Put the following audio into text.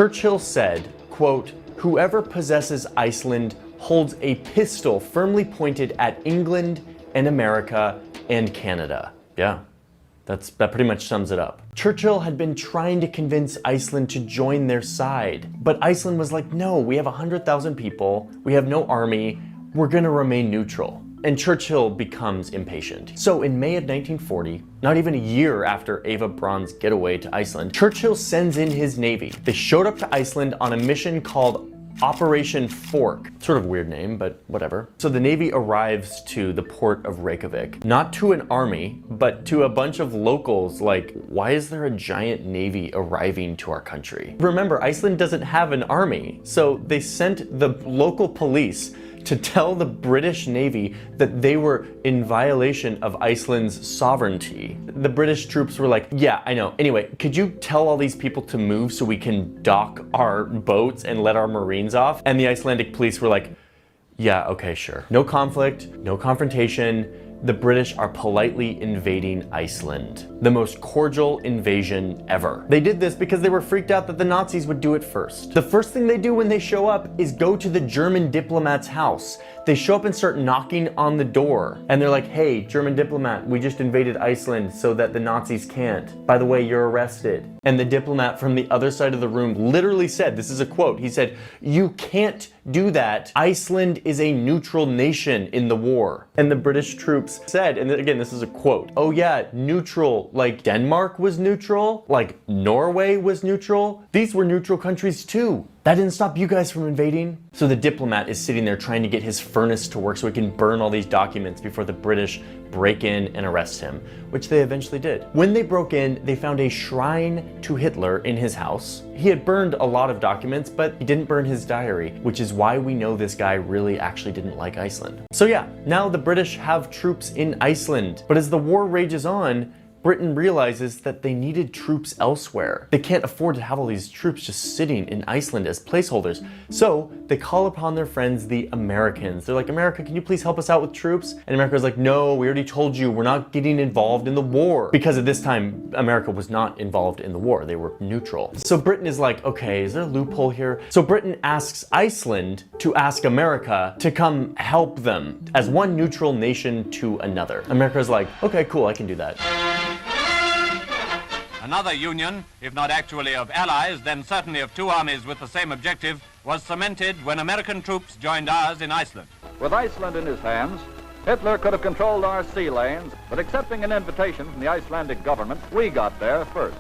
Churchill said, quote, "Whoever possesses Iceland holds a pistol firmly pointed at England and America and Canada." Yeah, that pretty much sums it up. Churchill had been trying to convince Iceland to join their side, but Iceland was like, no, we have 100,000 people, we have no army, we're gonna remain neutral. And Churchill becomes impatient. So in May of 1940, not even a year after Eva Braun's getaway to Iceland, Churchill sends in his navy. They showed up to Iceland on a mission called Operation Fork. Sort of weird name, but whatever. So the Navy arrives to the port of Reykjavik, not to an army, but to a bunch of locals like, why is there a giant navy arriving to our country? Remember, Iceland doesn't have an army, so they sent the local police to tell the British Navy that they were in violation of Iceland's sovereignty. The British troops were like, yeah, I know. Anyway, could you tell all these people to move so we can dock our boats and let our Marines off? And the Icelandic police were like, yeah, okay, sure. No conflict, no confrontation. The British are politely invading Iceland. The most cordial invasion ever. They did this because they were freaked out that the Nazis would do it first. The first thing they do when they show up is go to the German diplomat's house. They show up and start knocking on the door. And they're like, hey, German diplomat, we just invaded Iceland so that the Nazis can't. By the way, you're arrested. And the diplomat from the other side of the room literally said, this is a quote, he said, "You can't do that. Iceland is a neutral nation in the war." And the British troops said, and again, this is a quote, "Oh yeah, neutral, like Denmark was neutral, like Norway was neutral. These were neutral countries too. That didn't stop you guys from invading." So the diplomat is sitting there trying to get his furnace to work so he can burn all these documents before the British break in and arrest him, which they eventually did. When they broke in, they found a shrine to Hitler in his house. He had burned a lot of documents, but he didn't burn his diary, which is why we know this guy really actually didn't like Iceland. So yeah, now the British have troops in Iceland, but as the war rages on, Britain realizes that they needed troops elsewhere. They can't afford to have all these troops just sitting in Iceland as placeholders. So they call upon their friends, the Americans. They're like, America, can you please help us out with troops? And America's like, no, we already told you, we're not getting involved in the war. Because at this time, America was not involved in the war. They were neutral. So Britain is like, okay, is there a loophole here? So Britain asks Iceland to ask America to come help them as one neutral nation to another. America's like, okay, cool, I can do that. Another union, if not actually of allies, then certainly of two armies with the same objective, was cemented when American troops joined ours in Iceland. With Iceland in his hands, Hitler could have controlled our sea lanes, but accepting an invitation from the Icelandic government, we got there first.